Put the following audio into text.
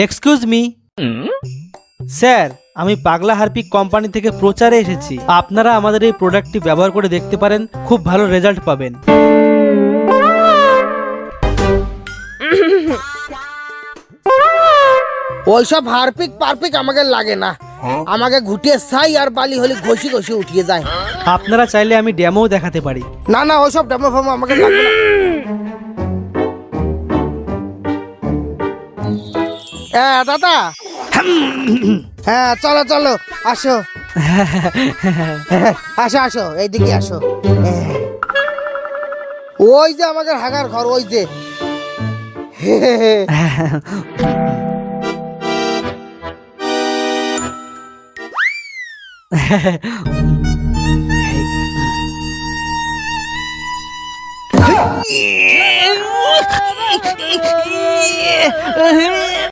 Excuse me sir, আমি পাগলা Harpic company থেকে প্রচারে এসেছি। আপনারা আমাদের এই প্রোডাক্টটি ব্যবহার করে দেখতে পারেন, খুব ভালো রেজাল্ট পাবেন। ওইসব হারপিক পারপিক আমাকে লাগে না, আমাকে ঘুটিয়ে ছাই আর বালি হলে ঘষি ঘষি উঠিয়ে যায়। আপনারা চাইলে আমি ডেমোও দেখাতে পারি। না না, ওইসব ডেমো ফেমো আমাকে লাগবে না। হ্যাঁ দাদা, হ্যাঁ চলো চলো, আসো আসো আসো, এইদিকে আসো। ওই যে আমাদের হাগার ঘর, ওই যে।